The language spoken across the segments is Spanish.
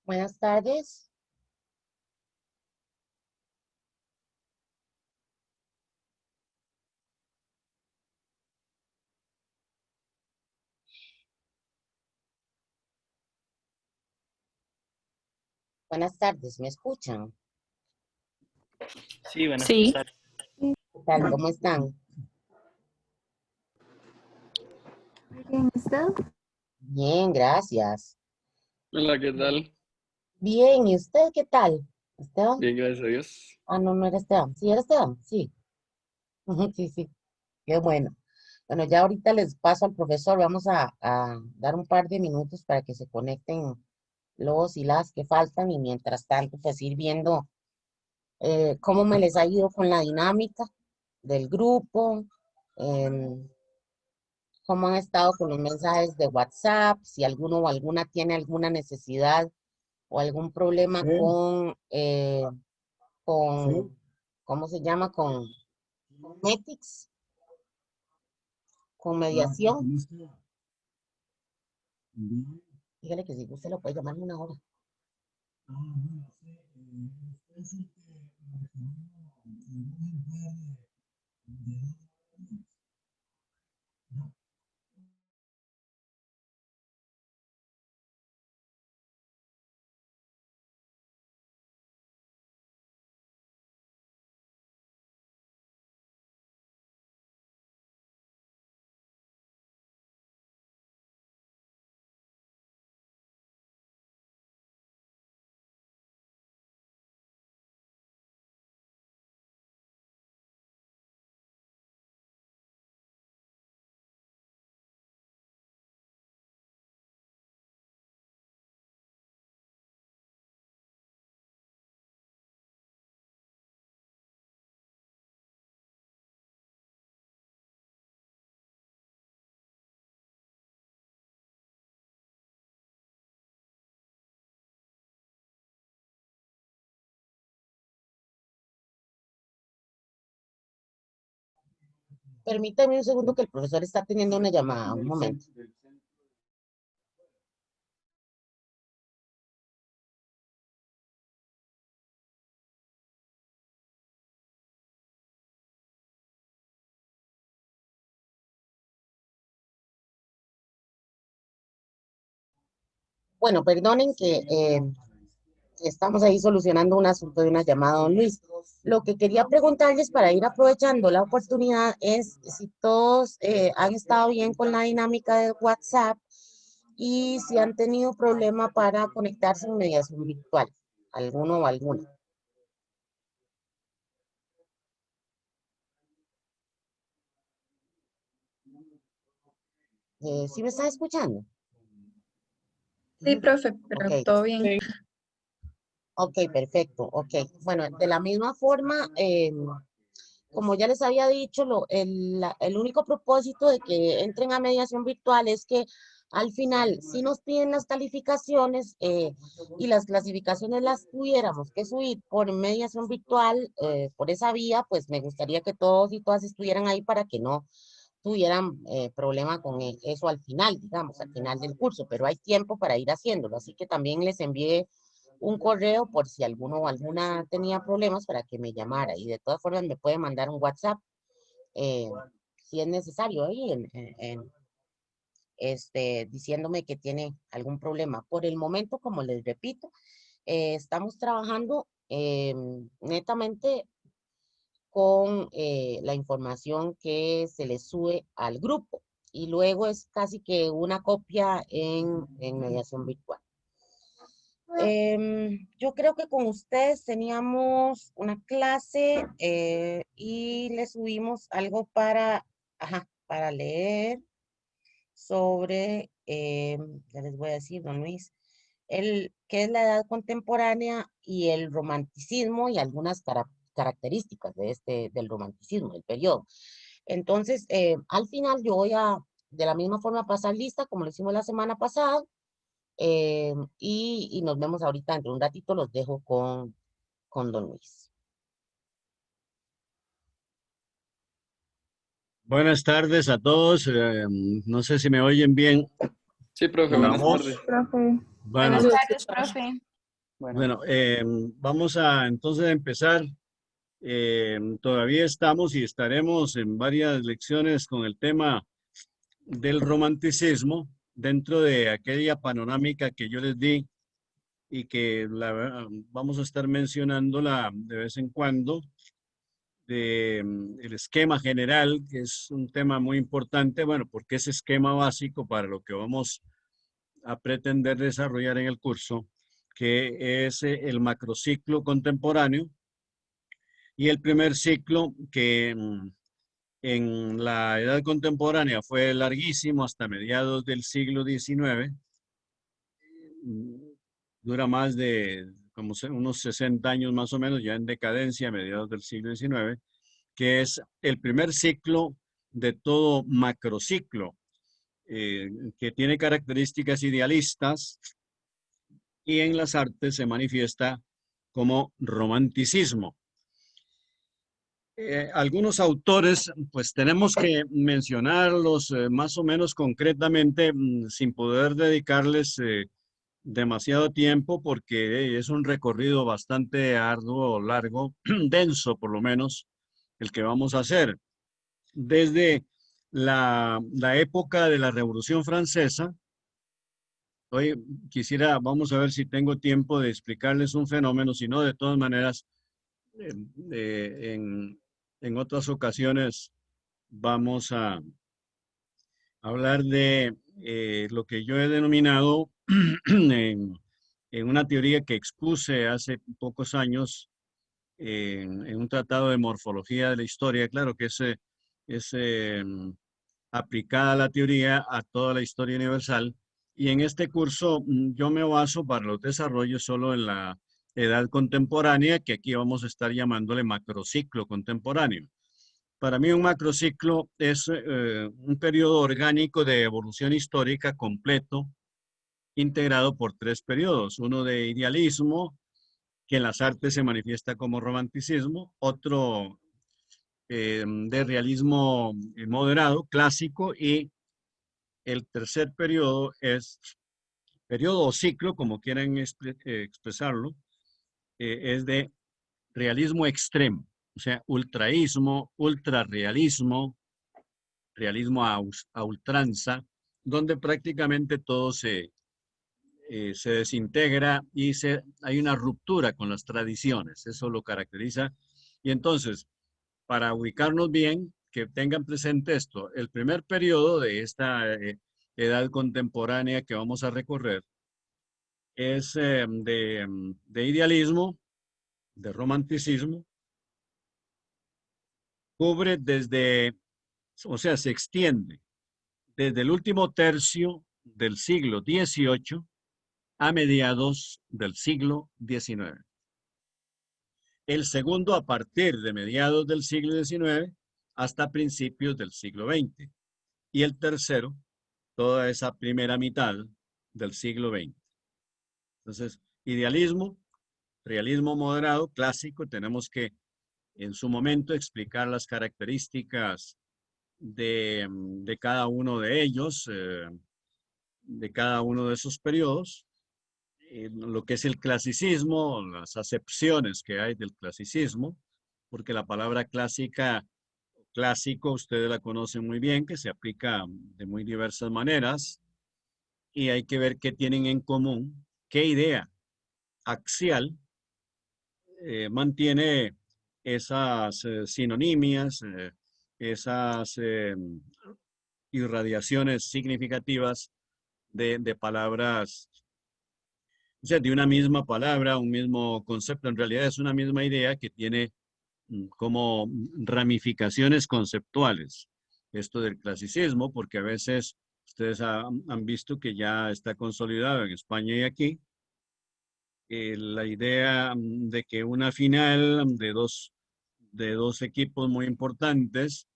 Buenas tardes. Buenas tardes, ¿me escuchan? Sí, buenas Sí, tardes. ¿Qué tal? ¿Cómo están? muy bien, ¿usted? Bien, gracias. Hola, ¿qué tal? Bien, ¿y usted qué tal? ¿Esteban? Bien, gracias a Dios. Ah, no, no era Esteban. ¿Sí era Esteban? Sí. Ujú, sí, sí. Qué bueno. Bueno, ya ahorita les paso al profesor. Vamos a dar un par de minutos para que se conecten los y las que faltan y mientras tanto, pues ir viendo cómo me les ha ido con la dinámica del grupo, em, cómo han estado con los mensajes de WhatsApp, si alguno o alguna tiene alguna necesidad o algún problema con, ¿cómo se llama? Con Ethics, con mediación. Dígale que si usted lo puede llamar en una hora. Permítame un segundo que el profesor está teniendo una llamada. Un momento. Bueno, perdonen que estamos ahí solucionando un asunto de una llamada, don Luis. Lo que quería preguntarles para ir aprovechando la oportunidad es si todos han estado bien con la dinámica de WhatsApp y si han tenido problema para conectarse en mediación virtual, alguno o alguna. ¿Sí me están escuchando? Sí, profe, pero Ok, todo bien. ok, perfecto, ok. Bueno, de la misma forma, como ya les había dicho, el único propósito de que entren a mediación virtual es que al final, si nos piden las calificaciones y las clasificaciones las tuviéramos que subir por mediación virtual, por esa vía, pues me gustaría que todos y todas estuvieran ahí para que no tuvieran problema con eso al final, digamos, al final del curso, pero hay tiempo para ir haciéndolo, así que también les envié un correo por si alguno o alguna tenía problemas para que me llamara y de todas formas me puede mandar un WhatsApp eh, si es necesario ahí diciéndome que tiene algún problema. Por el momento, como les repito, estamos trabajando netamente con la información que se le sube al grupo y luego es casi que una copia en mediación virtual. Yo creo que con ustedes teníamos una clase y le subimos algo para leer sobre, ya les voy a decir, don Luis, qué es la edad contemporánea y el romanticismo y algunas características del romanticismo, del periodo. Entonces, al final yo voy a, de la misma forma, pasar lista como lo hicimos la semana pasada y nos vemos ahorita dentro de un ratito, los dejo con don Luis. Buenas tardes a todos. No sé si me oyen bien Sí, profe, con la buenas voz. tardes. Profe. Bueno, Buenas tardes, profe. bueno, vamos a entonces a empezar. Todavía estamos y estaremos en varias lecciones con el tema del romanticismo dentro de aquella panorámica que yo les di y que vamos a estar mencionándola de vez en cuando, el esquema general, que es un tema muy importante, bueno, porque es esquema básico para lo que vamos a pretender desarrollar en el curso, que es el macrociclo contemporáneo y el primer ciclo que en la edad contemporánea fue larguísimo hasta mediados del siglo XIX, dura más de como unos 60 años más o menos, ya en decadencia a mediados del siglo XIX, que es el primer ciclo de todo macrociclo, que tiene características idealistas y en las artes se manifiesta como romanticismo. Algunos autores, pues tenemos que mencionarlos más o menos concretamente sin poder dedicarles demasiado tiempo porque es un recorrido bastante arduo, largo, denso por lo menos, el que vamos a hacer. Desde la época de la Revolución Francesa, hoy vamos a ver si tengo tiempo de explicarles un fenómeno, si no, de todas maneras, eh, eh, en, en otras ocasiones vamos a hablar de lo que yo he denominado en una teoría que expuse hace pocos años en un tratado de morfología de la historia. Claro que es aplicada la teoría a toda la historia universal. Y en este curso yo me baso para los desarrollos solo en la edad contemporánea, que aquí vamos a estar llamándole macrociclo contemporáneo. Para mí un macrociclo es un periodo orgánico de evolución histórica completo, integrado por tres periodos. Uno de idealismo, que en las artes se manifiesta como romanticismo. Otro de realismo moderado, clásico, y el tercer periodo es periodo o ciclo, como quieran expresarlo, es de realismo extremo, o sea, ultraísmo, ultrarrealismo, realismo a ultranza, donde prácticamente todo se desintegra y hay una ruptura con las tradiciones, eso lo caracteriza. Y entonces, para ubicarnos bien, que tengan presente esto, el primer periodo de esta edad contemporánea que vamos a recorrer es de idealismo, de romanticismo, cubre o sea, se extiende desde el último tercio del siglo XVIII a mediados del siglo XIX. El segundo a partir de mediados del siglo XIX hasta principios del siglo XX. Y el tercero, toda esa primera mitad del siglo XX. Entonces, idealismo, realismo moderado, clásico, tenemos que en su momento explicar las características de cada uno de ellos, de cada uno de esos periodos, lo que es el clasicismo, las acepciones que hay del clasicismo, porque la palabra clásica, clásico, ustedes la conocen muy bien, que se aplica de muy diversas maneras, y hay que ver qué tienen en común, qué idea axial mantiene esas sinonimias, esas irradiaciones significativas de palabras, o sea, de una misma palabra, un mismo concepto. En realidad es una misma idea que tiene como ramificaciones conceptuales. Esto del clasicismo, porque a veces ustedes han visto que ya está consolidado en España y aquí la idea de que una final de dos equipos muy importantes,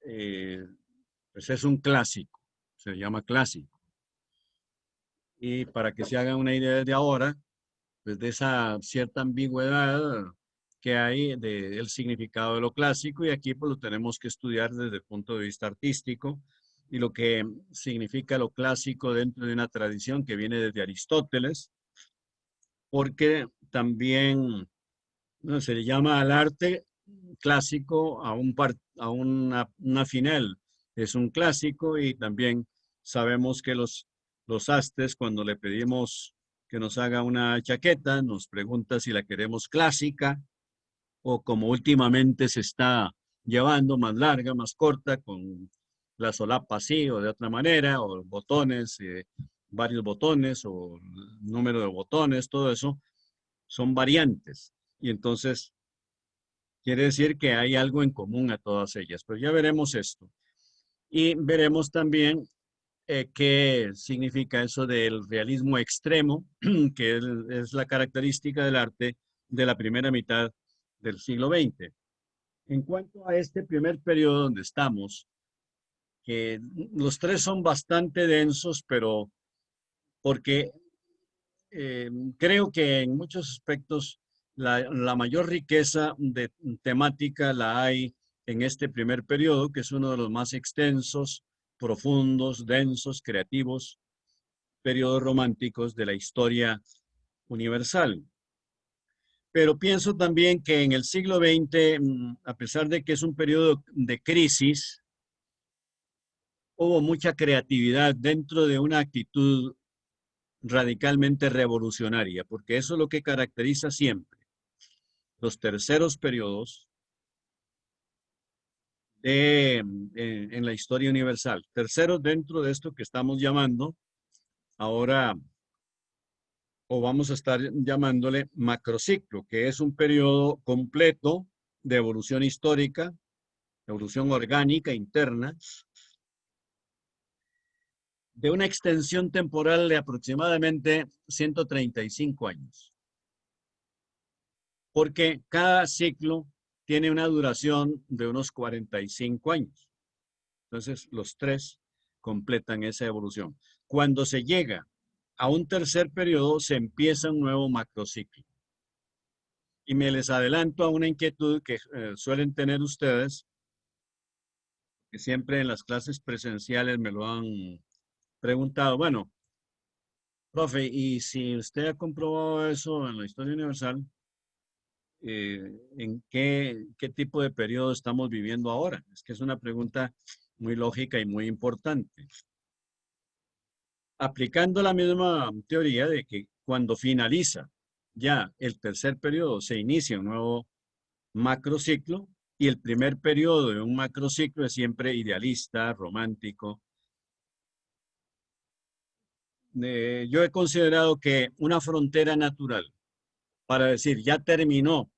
pues es un clásico, se llama clásico. Y para que se hagan una idea desde ahora, pues de esa cierta ambigüedad que hay del significado de lo clásico, y aquí pues lo tenemos que estudiar desde el punto de vista artístico y lo que significa lo clásico dentro de una tradición que viene desde Aristóteles, porque también ¿no? Se le llama al arte clásico a una final. Es un clásico, y también sabemos que los astres, cuando le pedimos que nos haga una chaqueta, nos pregunta si la queremos clásica o como últimamente se está llevando, más larga, más corta, con la solapa así o de otra manera, o botones, varios botones o número de botones, todo eso son variantes. Y entonces quiere decir que hay algo en común a todas ellas. Pero ya veremos esto. Y veremos también qué significa eso del realismo extremo, que es la característica del arte de la primera mitad del siglo XX. En cuanto a este primer periodo donde estamos, que los tres son bastante densos, pero porque creo que en muchos aspectos la mayor riqueza de temática la hay en este primer periodo, que es uno de los más extensos, profundos, densos, creativos periodos románticos de la historia universal. Pero pienso también que en el siglo XX, a pesar de que es un periodo de crisis, hubo mucha creatividad dentro de una actitud radicalmente revolucionaria, porque eso es lo que caracteriza siempre los terceros periodos en la historia universal. Terceros dentro de esto que estamos llamando ahora, o vamos a estar llamándole macrociclo, que es un periodo completo de evolución histórica, evolución orgánica interna, de una extensión temporal de aproximadamente 135 años. Porque cada ciclo tiene una duración de unos 45 años. Entonces, los tres completan esa evolución. Cuando se llega a un tercer periodo, se empieza un nuevo macrociclo. Y me les adelanto a una inquietud que suelen tener ustedes, que siempre en las clases presenciales me lo han preguntado. Bueno, profe, y si usted ha comprobado eso en la historia universal, ¿en qué tipo de periodo estamos viviendo ahora? Es que es una pregunta muy lógica y muy importante. Aplicando la misma teoría de que cuando finaliza ya el tercer periodo, se inicia un nuevo macrociclo, y el primer periodo de un macrociclo es siempre idealista, romántico. Yo he considerado que una frontera natural para decir ya terminó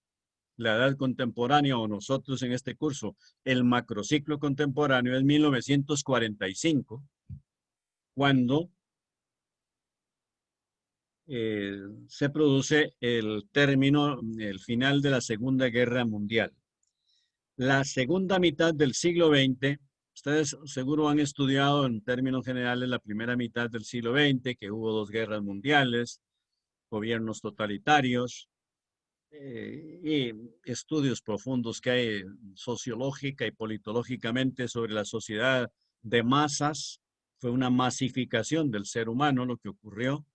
la edad contemporánea, o nosotros en este curso, el macrociclo contemporáneo, es 1945, cuando se produce el término, el final de la Segunda Guerra Mundial. La segunda mitad del siglo XX, ustedes seguro han estudiado en términos generales la primera mitad del siglo XX, que hubo 2 guerras mundiales, gobiernos totalitarios, y estudios profundos que hay sociológica y politológicamente sobre la sociedad de masas. Fue una masificación del ser humano lo que ocurrió,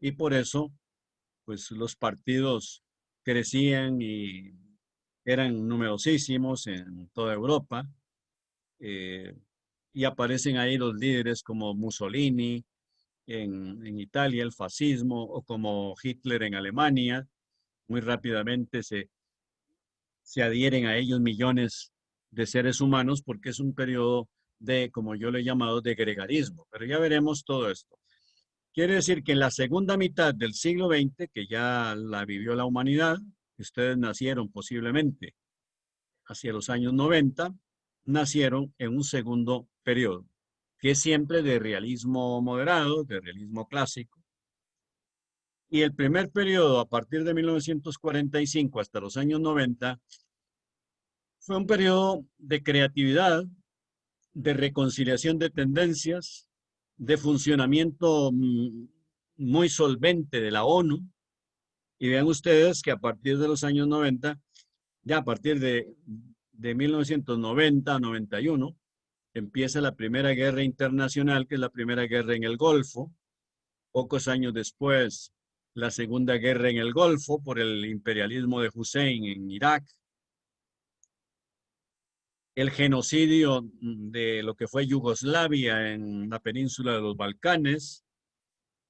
y por eso pues los partidos crecían y eran numerosísimos en toda Europa, eh, y aparecen ahí los líderes como Mussolini en Italia, el fascismo, o como Hitler en Alemania. Muy rápidamente se adhieren a ellos millones de seres humanos, porque es un periodo de, como yo le he llamado, de gregarismo. Pero ya veremos todo esto. Quiere decir que en la segunda mitad del siglo XX, que ya la vivió la humanidad, ustedes nacieron posiblemente hacia los años 90, nacieron en un segundo periodo, que es siempre de realismo moderado, de realismo clásico. Y el primer periodo, a partir de 1945 hasta los años 90, fue un periodo de creatividad, de reconciliación de tendencias, de funcionamiento muy solvente de la ONU. Y vean ustedes que a partir de los años 90, ya a partir de 1990 a 91, empieza la Primera Guerra Internacional, que es la primera guerra en el Golfo. Pocos años después, la Segunda Guerra en el Golfo por el imperialismo de Hussein en Irak. El genocidio de lo que fue Yugoslavia en la península de los Balcanes.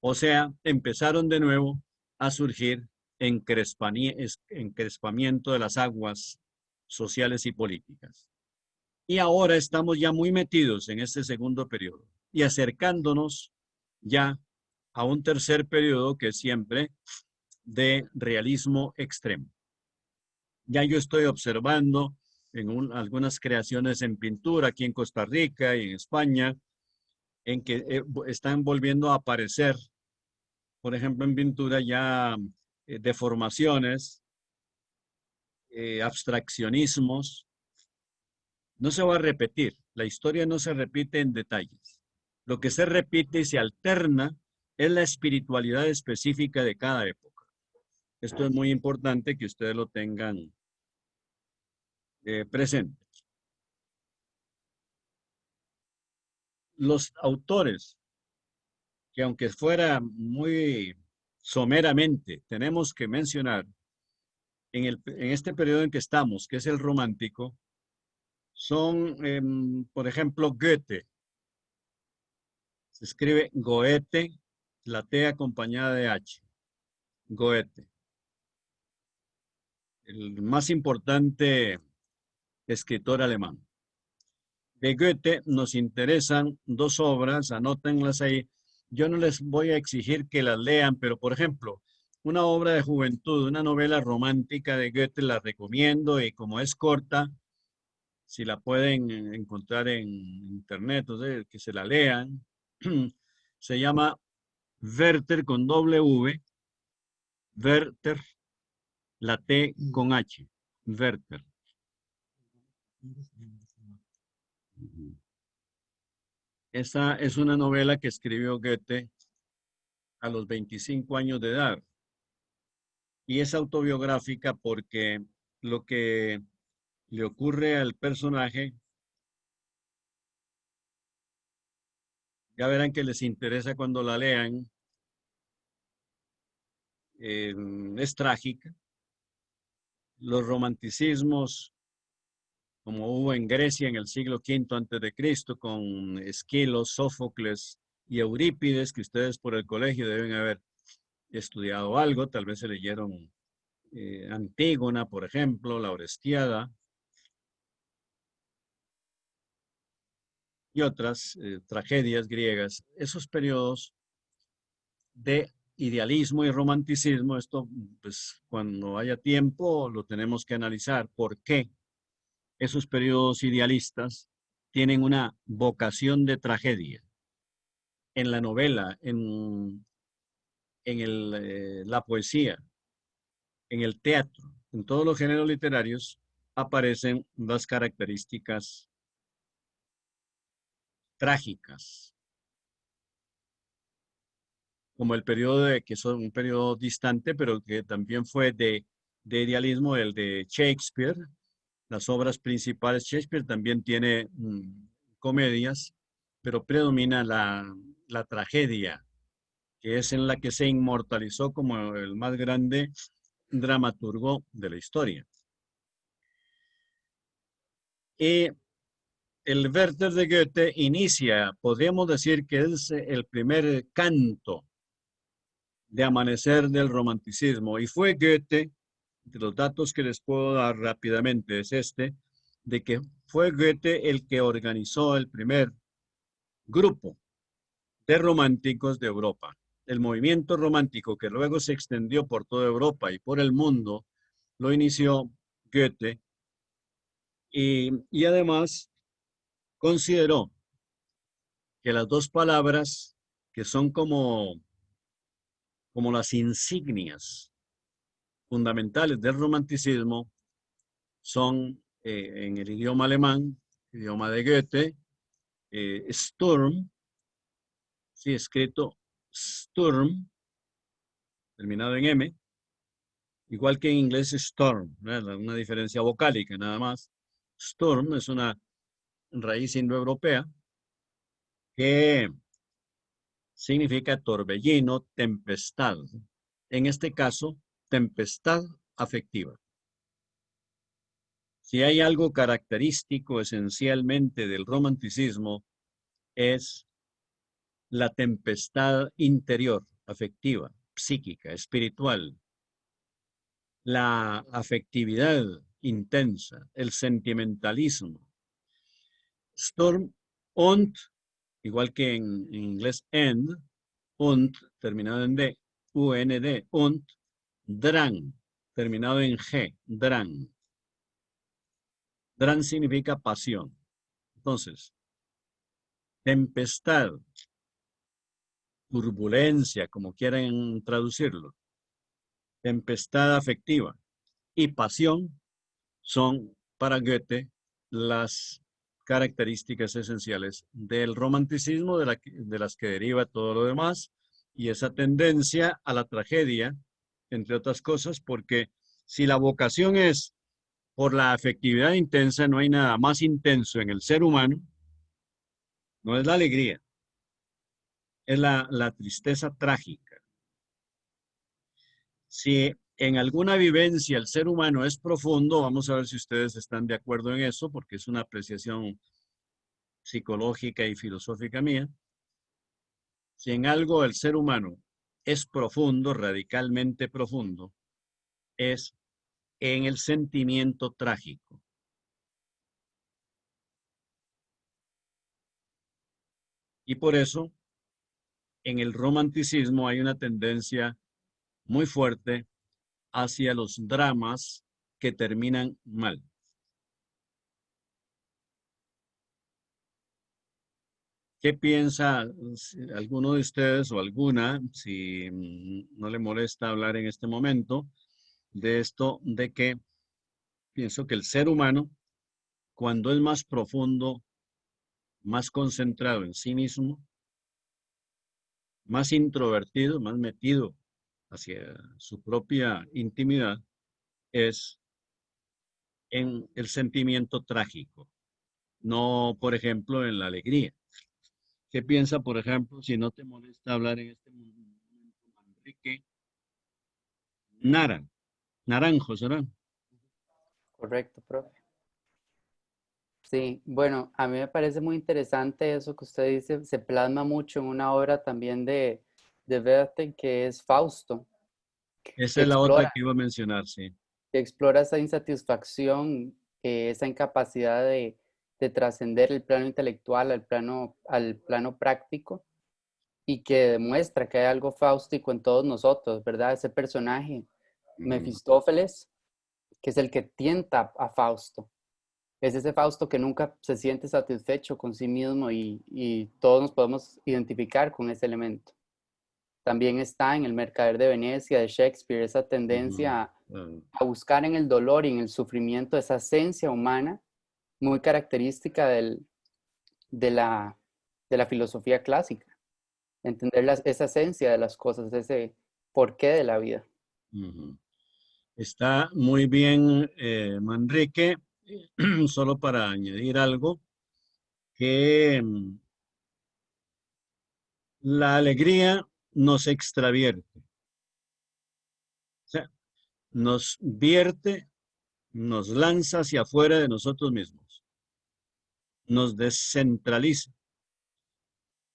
O sea, empezaron de nuevo a surgir encrespamiento de las aguas sociales y políticas. Y ahora estamos ya muy metidos en este segundo periodo y acercándonos ya a un tercer periodo que es siempre de realismo extremo. Ya yo estoy observando en algunas creaciones en pintura aquí en Costa Rica y en España, en que están volviendo a aparecer, por ejemplo, en pintura ya deformaciones, abstraccionismos. No se va a repetir, la historia no se repite en detalles. Lo que se repite y se alterna es la espiritualidad específica de cada época. Esto es muy importante que ustedes lo tengan presente. Los autores, que aunque fuera muy someramente, tenemos que mencionar en este periodo en que estamos, que es el romántico, son, por ejemplo, Goethe. Se escribe Goethe, la T acompañada de H. Goethe. El más importante escritor alemán. De Goethe nos interesan dos obras, anótenlas ahí. Yo no les voy a exigir que las lean, pero por ejemplo, una obra de juventud, una novela romántica de Goethe, la recomiendo y como es corta, si la pueden encontrar en internet, o sea, que se la lean. Se llama Werther con W, Werther, la T con H, Werther. Esa es una novela que escribió Goethe a los 25 años de edad. Y es autobiográfica porque lo que le ocurre al personaje, ya verán que les interesa cuando la lean, es trágica. Los romanticismos, como hubo en Grecia en el siglo V antes de Cristo, con Esquilo, Sófocles y Eurípides, que ustedes por el colegio deben haber estudiado algo, tal vez se leyeron Antígona, por ejemplo, la Orestiada, y otras tragedias griegas. Esos periodos de idealismo y romanticismo, esto pues cuando haya tiempo lo tenemos que analizar. ¿Por qué esos periodos idealistas tienen una vocación de tragedia? En la novela, en la poesía, en el teatro, en todos los géneros literarios aparecen las características trágicas, como el periodo que es un periodo distante, pero que también fue de idealismo, el de Shakespeare. Las obras principales, Shakespeare también tiene comedias, pero predomina la tragedia, que es en la que se inmortalizó como el más grande dramaturgo de la historia. Y el Werther de Goethe inicia, podríamos decir que es el primer canto de amanecer del romanticismo. Y fue Goethe, de los datos que les puedo dar rápidamente es de que fue Goethe el que organizó el primer grupo de románticos de Europa. El movimiento romántico que luego se extendió por toda Europa y por el mundo, lo inició Goethe y además consideró que las dos palabras que son como las insignias fundamentales del romanticismo son en el idioma alemán, idioma de Goethe, Sturm, sí, escrito Sturm, terminado en M, igual que en inglés storm, ¿verdad? Una diferencia vocálica nada más. Storm es una raíz indoeuropea que significa torbellino, tempestad. En este caso, tempestad afectiva. Si hay algo característico esencialmente del romanticismo, es la tempestad interior, afectiva, psíquica, espiritual, la afectividad intensa, el sentimentalismo. Storm und, igual que en inglés and, und, terminado en D, UND, und, Drang, terminado en G, Drang. Drang significa pasión. Entonces, tempestad, turbulencia, como quieran traducirlo, tempestad afectiva y pasión son para Goethe las características esenciales del romanticismo de las que deriva todo lo demás y esa tendencia a la tragedia, entre otras cosas, porque si la vocación es por la afectividad intensa, no hay nada más intenso en el ser humano, no es la alegría, es la tristeza trágica. Si en alguna vivencia el ser humano es profundo, vamos a ver si ustedes están de acuerdo en eso, porque es una apreciación psicológica y filosófica mía. Si en algo el ser humano es profundo, radicalmente profundo, es en el sentimiento trágico. Y por eso, en el romanticismo hay una tendencia muy fuerte hacia los dramas que terminan mal. ¿Qué piensa alguno de ustedes o alguna, si no le molesta hablar en este momento, de esto de que pienso que el ser humano, cuando es más profundo, más concentrado en sí mismo, más introvertido, más metido hacia su propia intimidad, es en el sentimiento trágico, no, por ejemplo, en la alegría? ¿Qué piensa, por ejemplo, si no te molesta hablar en este momento, Enrique? Naranjo, ¿será? Correcto, profe. Sí, bueno, a mí me parece muy interesante eso que usted dice, se plasma mucho en una obra también de Werther que es Fausto. Esa es la otra que iba a mencionar, sí. Que explora esa insatisfacción, esa incapacidad de trascender el plano intelectual al plano práctico y que demuestra que hay algo fáustico en todos nosotros, ¿verdad? Ese personaje, Mefistófeles, que es el que tienta a Fausto. Es ese Fausto que nunca se siente satisfecho con sí mismo y todos nos podemos identificar con ese elemento. También está en El Mercader de Venecia de Shakespeare esa tendencia a buscar en el dolor y en el sufrimiento esa esencia humana muy característica de la filosofía clásica. Entender esa esencia de las cosas, ese porqué de la vida. Está muy bien, Manrique. Solo para añadir algo, que la alegría nos extravierte. O sea, nos vierte, nos lanza hacia afuera de nosotros mismos. Nos descentraliza.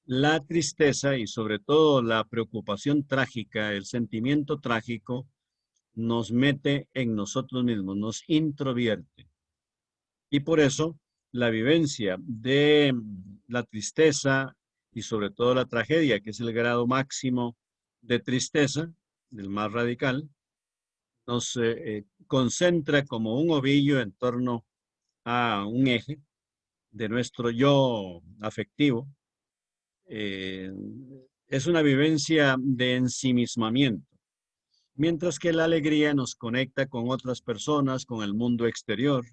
La tristeza y sobre todo la preocupación trágica, el sentimiento trágico, nos mete en nosotros mismos, nos introvierte. Y por eso la vivencia de la tristeza y sobre todo la tragedia, que es el grado máximo de tristeza, el más radical, nos concentra como un ovillo en torno a un eje de nuestro yo afectivo. Es una vivencia de ensimismamiento, mientras que la alegría nos conecta con otras personas, con el mundo exterior,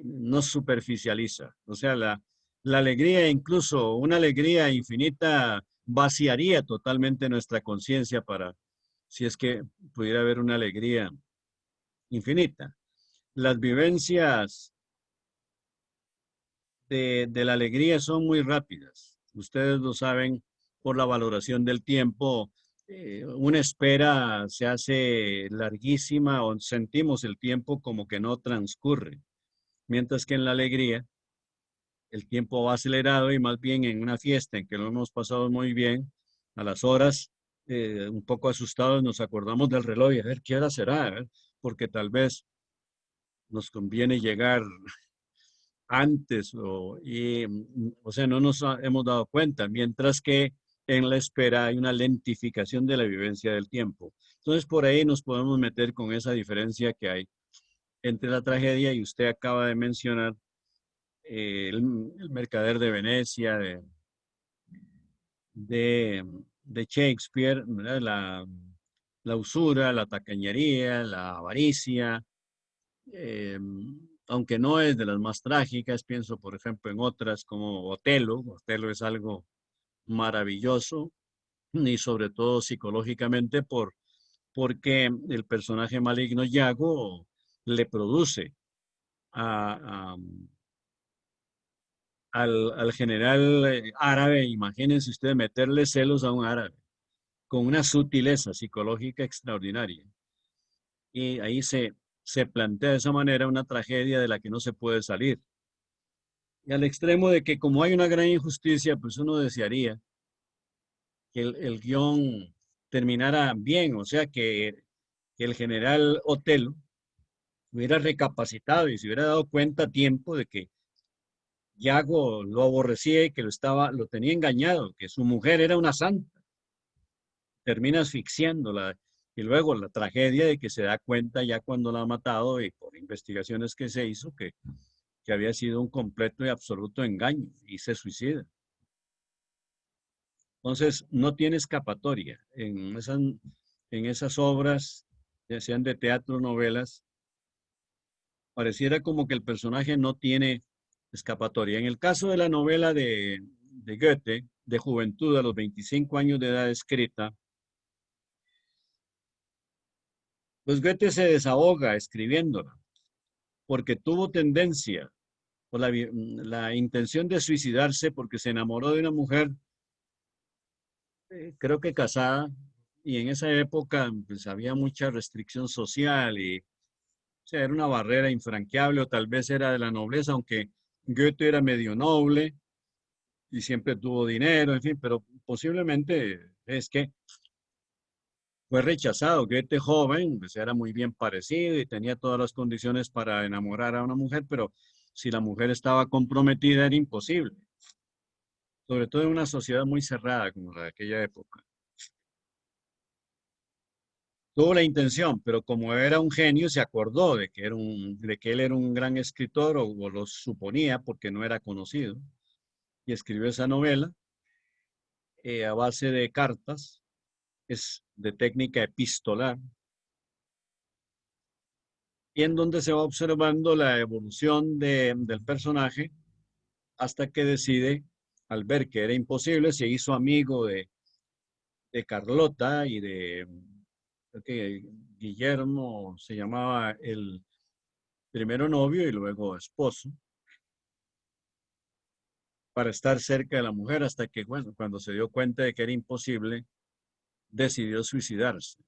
nos superficializa. O sea, la alegría, incluso una alegría infinita, vaciaría totalmente nuestra conciencia para si es que pudiera haber una alegría infinita. Las vivencias de la alegría son muy rápidas. Ustedes lo saben por la valoración del tiempo. Una espera se hace larguísima o sentimos el tiempo como que no transcurre. Mientras que en la alegría el tiempo va acelerado y más bien en una fiesta en que lo hemos pasado muy bien, a las horas, un poco asustados, nos acordamos del reloj y a ver qué hora será, ¿eh? Porque tal vez nos conviene llegar antes o sea, no nos hemos dado cuenta, mientras que en la espera hay una lentificación de la vivencia del tiempo. Entonces, por ahí nos podemos meter con esa diferencia que hay entre la tragedia y usted acaba de mencionar el Mercader de Venecia, de Shakespeare, ¿verdad? La usura, la tacañería, la avaricia, eh, aunque no es de las más trágicas, pienso por ejemplo en otras como Otelo. Otelo es algo maravilloso y sobre todo psicológicamente porque el personaje maligno Yago le produce a, a- al general árabe, imagínense ustedes meterle celos a un árabe, con una sutileza psicológica extraordinaria. Y ahí se plantea de esa manera una tragedia de la que no se puede salir. Y al extremo de que como hay una gran injusticia, pues uno desearía que el guión terminara bien, o sea, que el general Otelo hubiera recapacitado y se hubiera dado cuenta a tiempo de que Yago lo aborrecía y que lo tenía engañado, que su mujer era una santa. Termina asfixiándola y luego la tragedia de que se da cuenta ya cuando la ha matado y por investigaciones que se hizo que había sido un completo y absoluto engaño y se suicida. Entonces, no tiene escapatoria. En esas obras, ya sean de teatro o novelas, pareciera como que el personaje no tiene escapatoria. En el caso de la novela de Goethe, de juventud a los 25 años de edad escrita, pues Goethe se desahoga escribiéndola, porque tuvo tendencia o la intención de suicidarse porque se enamoró de una mujer, creo que casada, y en esa época pues, había mucha restricción social y o sea, era una barrera infranqueable o tal vez era de la nobleza, aunque Goethe era medio noble y siempre tuvo dinero, en fin, pero posiblemente es que fue rechazado. Goethe joven, pues era muy bien parecido y tenía todas las condiciones para enamorar a una mujer, pero si la mujer estaba comprometida era imposible, sobre todo en una sociedad muy cerrada como la de aquella época. Tuvo la intención, pero como era un genio, se acordó de que él era un gran escritor, o lo suponía porque no era conocido, y escribió esa novela a base de cartas, es de técnica epistolar, y en donde se va observando la evolución del personaje hasta que decide, al ver que era imposible, se hizo amigo de Carlota y creo que Guillermo se llamaba el primero novio y luego esposo, para estar cerca de la mujer hasta que, bueno, cuando se dio cuenta de que era imposible, decidió suicidarse.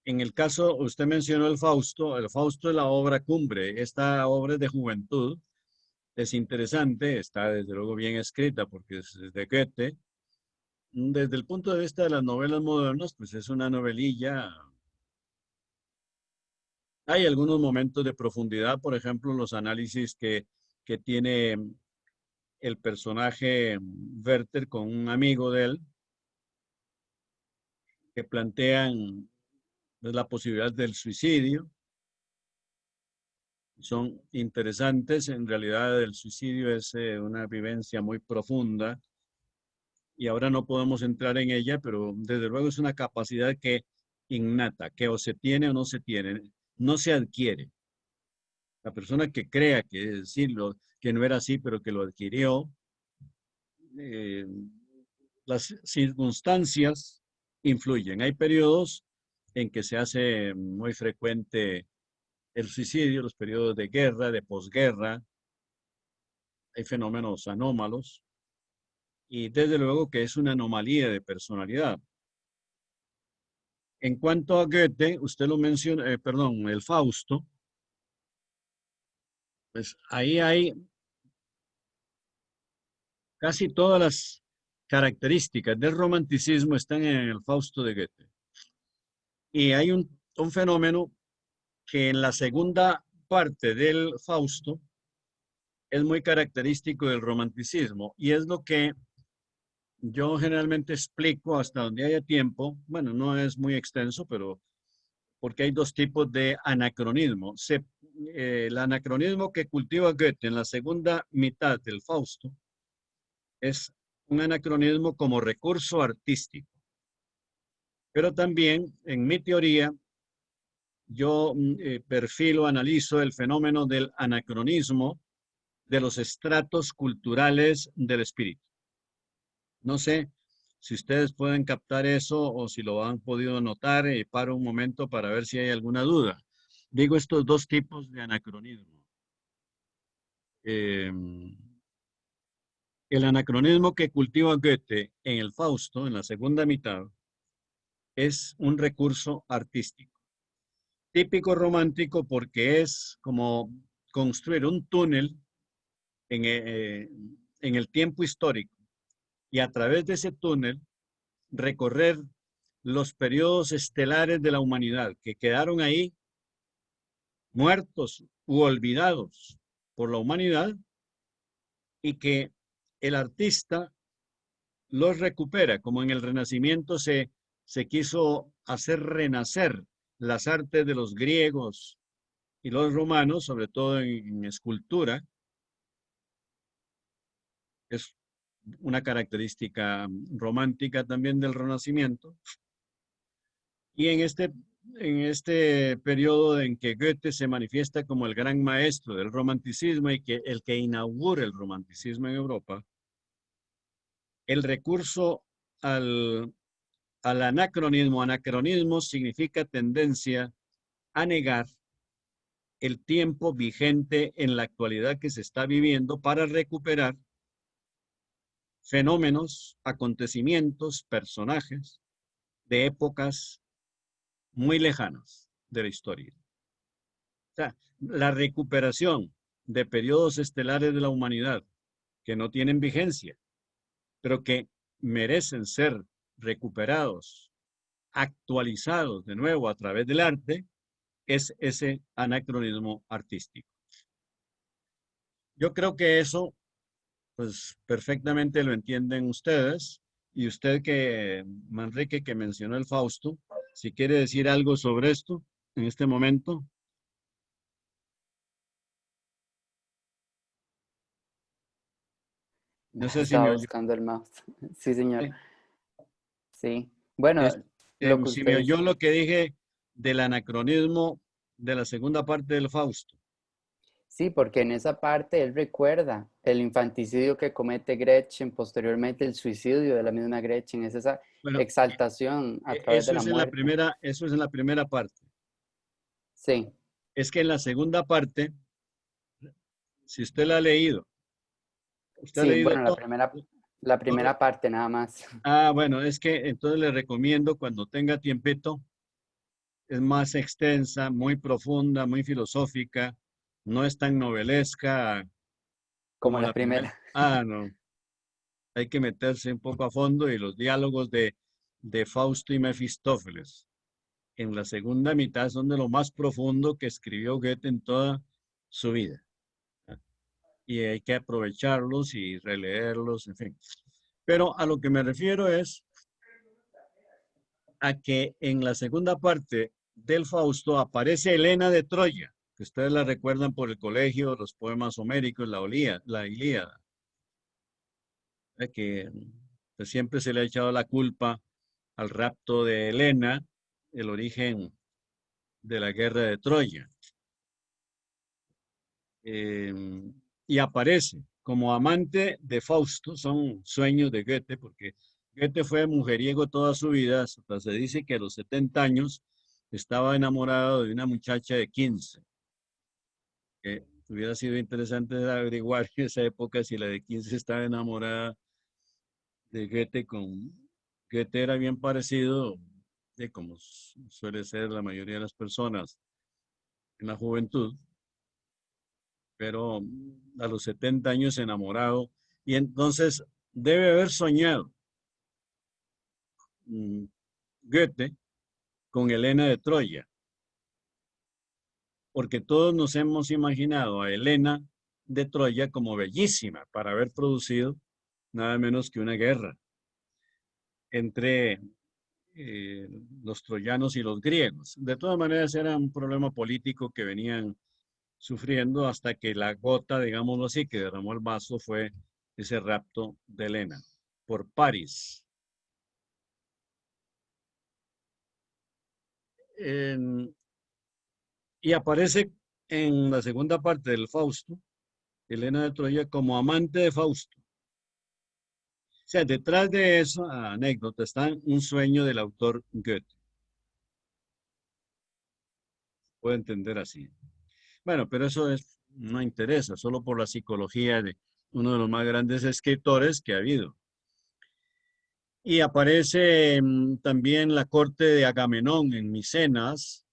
En el caso, usted mencionó el Fausto es la obra cumbre. Esta obra es de juventud, es interesante, está desde luego bien escrita porque es de Goethe. Desde el punto de vista de las novelas modernas, pues es una novelilla. Hay algunos momentos de profundidad, por ejemplo, los análisis que tiene el personaje Werther con un amigo de él, que plantean pues, la posibilidad del suicidio. Son interesantes. En realidad el suicidio es una vivencia muy profunda y ahora no podemos entrar en ella, pero desde luego es una capacidad que innata, que o se tiene o no se tiene, no se adquiere. La persona que crea que sí, que no era así, pero que lo adquirió, eh, las circunstancias influyen. Hay periodos en que se hace muy frecuente el suicidio, los periodos de guerra, de posguerra. Hay fenómenos anómalos y desde luego que es una anomalía de personalidad. En cuanto a Goethe, usted lo menciona, perdón, el Fausto, pues ahí hay casi todas las características del romanticismo están en el Fausto de Goethe. Y hay un fenómeno que en la segunda parte del Fausto es muy característico del romanticismo y es lo que yo generalmente explico hasta donde haya tiempo. Bueno, no es muy extenso, pero porque hay dos tipos de anacronismo. El anacronismo que cultiva Goethe en la segunda mitad del Fausto es un anacronismo como recurso artístico. Pero también en mi teoría, yo perfilo, analizo el fenómeno del anacronismo de los estratos culturales del espíritu. No sé si ustedes pueden captar eso o si lo han podido notar y paro un momento para ver si hay alguna duda. Digo estos dos tipos de anacronismo. El anacronismo que cultiva Goethe en el Fausto, en la segunda mitad, es un recurso artístico. Típico romántico porque es como construir un túnel en el tiempo histórico y a través de ese túnel recorrer los periodos estelares de la humanidad que quedaron ahí muertos u olvidados por la humanidad y que el artista los recupera, como en el Renacimiento se quiso hacer renacer las artes de los griegos y los romanos, sobre todo en escultura. Es una característica romántica también del Renacimiento. Y en este periodo en que Goethe se manifiesta como el gran maestro del romanticismo y que el que inaugura el romanticismo en Europa, el recurso al anacronismo. Anacronismo significa tendencia a negar el tiempo vigente en la actualidad que se está viviendo para recuperar fenómenos, acontecimientos, personajes de épocas muy lejanas de la historia. O sea, la recuperación de periodos estelares de la humanidad que no tienen vigencia, pero que merecen ser recuperados, actualizados de nuevo a través del arte, es ese anacronismo artístico. Yo creo que eso, pues perfectamente lo entienden ustedes. Y usted Manrique, que mencionó el Fausto, si quiere decir algo sobre esto en este momento. No sé si me Estaba oyó. buscando el mouse. Sí, señor. Sí. Bueno, Es- lo que si me usted oyó lo que dije del anacronismo de la segunda parte del Fausto. sí, porque en esa parte él recuerda el infanticidio que comete Gretchen, posteriormente el suicidio de la misma Gretchen, es esa Bueno, exaltación a través de la muerte. eso es en la primera parte. Sí, Es que en la segunda parte, si usted la ha leído, usted ha sí, leído bueno, la todo. primera parte nada más. Ah, bueno, es que entonces le recomiendo cuando tenga tiempito, es más extensa, muy profunda, muy filosófica, no es tan novelesca Como como la la primera. primera. Ah, no, hay que meterse un poco a fondo y los diálogos de Fausto y Mefistófeles en la segunda mitad son de lo más profundo que escribió Goethe en toda su vida. Y hay que aprovecharlos y releerlos, en fin. Pero a lo que me refiero es a que en la segunda parte del Fausto aparece Helena de Troya, que ustedes la recuerdan por el colegio, los poemas homéricos, la Ilíada, que pues, siempre se le ha echado la culpa al rapto de Helena, el origen de la guerra de Troya. Eh, y aparece como amante de Fausto, son sueños de Goethe, porque Goethe fue mujeriego toda su vida, hasta se dice que a los 70 años estaba enamorado de una muchacha de 15. Que hubiera sido interesante averiguar en esa época si la de 15 estaba enamorada de Goethe. Goethe era bien parecido, de como suele ser la mayoría de las personas en la juventud, pero a los 70 años enamorado, y entonces debe haber soñado Goethe con Helena de Troya, porque todos nos hemos imaginado a Helena de Troya como bellísima para haber producido nada menos que una guerra entre los troyanos y los griegos. De todas maneras, era un problema político que venían sufriendo hasta que la gota, digámoslo así, que derramó el vaso fue ese rapto de Helena por París. Y aparece en la segunda parte del Fausto, Helena de Troya, como amante de Fausto. O sea, detrás de esa anécdota está un sueño del autor Goethe. Puede entender así. Bueno, pero eso no interesa, solo por la psicología de uno de los más grandes escritores que ha habido. Y aparece también la corte de Agamenón en Micenas,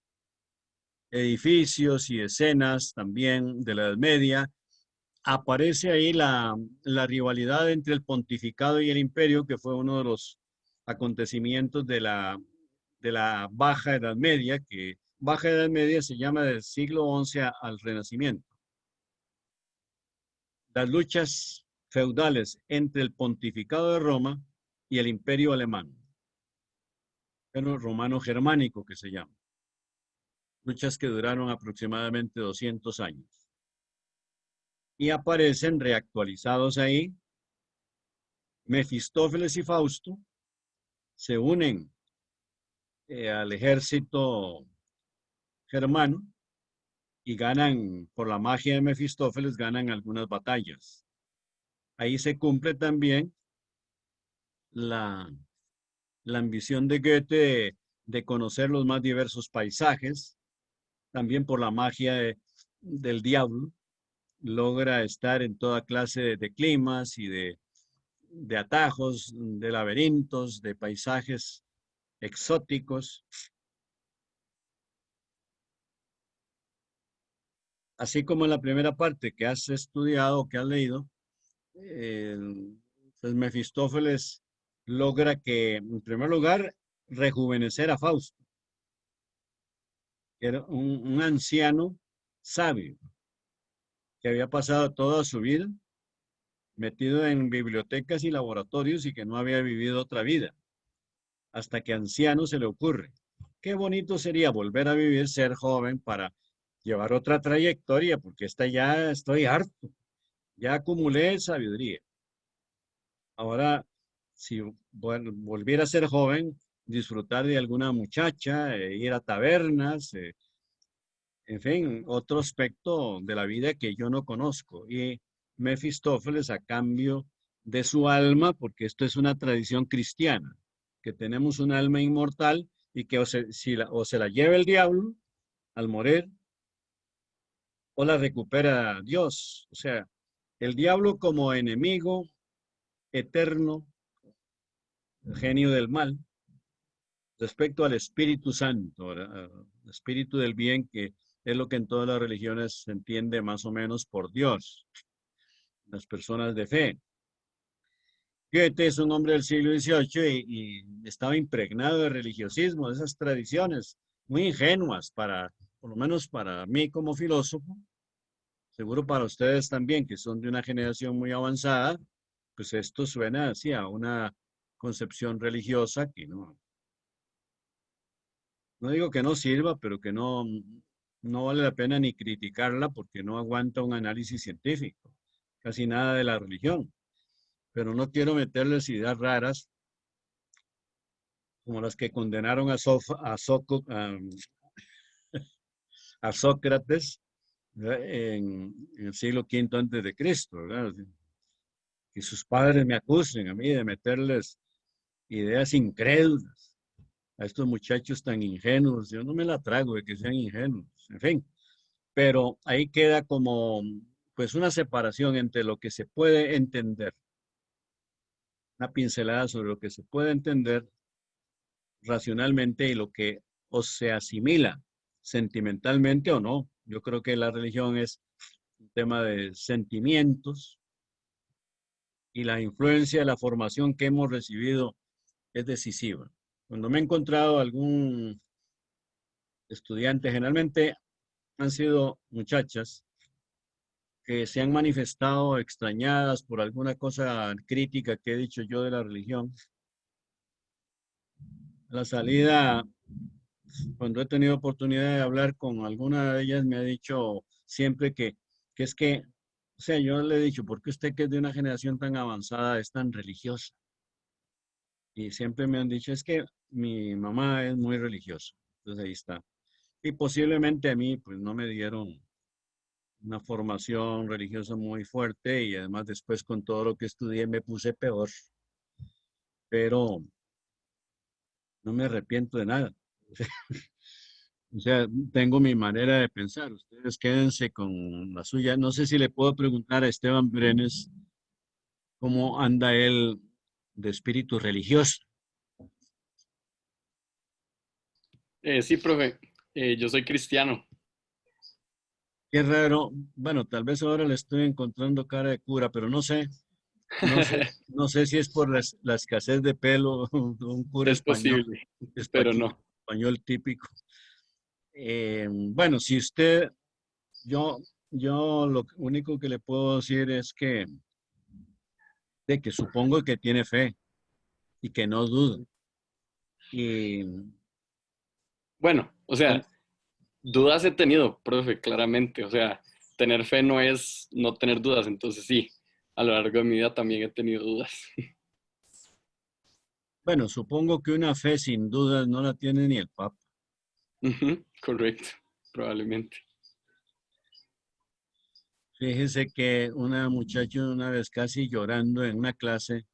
edificios y escenas también de la Edad Media. Aparece ahí la rivalidad entre el pontificado y el imperio, que fue uno de los acontecimientos de la Baja Edad Media, que Baja Edad Media se llama del siglo XI al Renacimiento. Las luchas feudales entre el pontificado de Roma y el imperio alemán, pero romano-germánico que se llama. Luchas que duraron aproximadamente 200 años. Y aparecen reactualizados ahí. Mefistófeles y Fausto se unen al ejército germano y ganan, por la magia de Mefistófeles, ganan algunas batallas. Ahí se cumple también la ambición de Goethe de conocer los más diversos paisajes, también por la magia del diablo. Logra estar en toda clase de climas y de atajos, de laberintos, de paisajes exóticos. Así como en la primera parte que has estudiado, que has leído, pues Mefistófeles logra que, en primer lugar, rejuvenecer a Fausto, que era un anciano sabio, que había pasado toda su vida metido en bibliotecas y laboratorios y que no había vivido otra vida, hasta que anciano se le ocurre. Qué bonito sería volver a vivir, ser joven para llevar otra trayectoria, porque ya estoy harto, ya acumulé sabiduría. Ahora, si volviera a ser joven, disfrutar de alguna muchacha, ir a tabernas, en fin, otro aspecto de la vida que yo no conozco. Y Mefistófeles, a cambio de su alma, porque esto es una tradición cristiana, que tenemos un alma inmortal y que o se la lleva el diablo al morir, o la recupera Dios. O sea, el diablo como enemigo eterno, genio del mal, respecto al Espíritu Santo, el Espíritu del bien, que es lo que en todas las religiones se entiende más o menos por Dios, las personas de fe. Goethe es un hombre del siglo XVIII y estaba impregnado de religiosismo, de esas tradiciones muy ingenuas por lo menos para mí como filósofo, seguro para ustedes también, que son de una generación muy avanzada, pues esto suena así a una concepción religiosa que no digo que no sirva, pero que no vale la pena ni criticarla porque no aguanta un análisis científico, casi nada de la religión. Pero no quiero meterles ideas raras como las que condenaron a Sócrates en el siglo V antes de Cristo, ¿verdad? Que sus padres me acusen a mí de meterles ideas incrédulas, a estos muchachos tan ingenuos. Yo no me la trago de que sean ingenuos, en fin. Pero ahí queda como, pues, una separación entre lo que se puede entender, una pincelada sobre lo que se puede entender racionalmente y lo que o se asimila sentimentalmente o no. Yo creo que la religión es un tema de sentimientos y la influencia de la formación que hemos recibido es decisiva. Cuando me he encontrado algún estudiante, generalmente han sido muchachas que se han manifestado extrañadas por alguna cosa crítica que he dicho yo de la religión. A la salida, cuando he tenido oportunidad de hablar con alguna de ellas, me ha dicho siempre que es que, o sea, yo le he dicho, ¿por qué usted que es de una generación tan avanzada es tan religiosa? Y siempre me han dicho, es que mi mamá es muy religiosa. Entonces ahí está. Y posiblemente a mí, pues no me dieron una formación religiosa muy fuerte y además después con todo lo que estudié me puse peor. Pero no me arrepiento de nada. O sea, tengo mi manera de pensar. Ustedes quédense con la suya. No sé si le puedo preguntar a Esteban Brenes cómo anda él de espíritu religioso. Sí, profe, yo soy cristiano. Qué raro. Bueno, tal vez ahora le estoy encontrando cara de cura, pero no sé. No sé si es por la escasez de pelo, un cura Es español, posible, pero español, no. español típico. Bueno, si usted, yo, yo lo único que le puedo decir es de que supongo que tiene fe y que no duda. Y Bueno, o con- sea, dudas he tenido, profe, claramente. O sea, tener fe no es no tener dudas. Entonces sí, a lo largo de mi vida también he tenido dudas. bueno, supongo que una fe sin dudas no la tiene ni el Papa. Ujú, correcto, probablemente. Fíjese que una muchacha una vez casi llorando en una clase,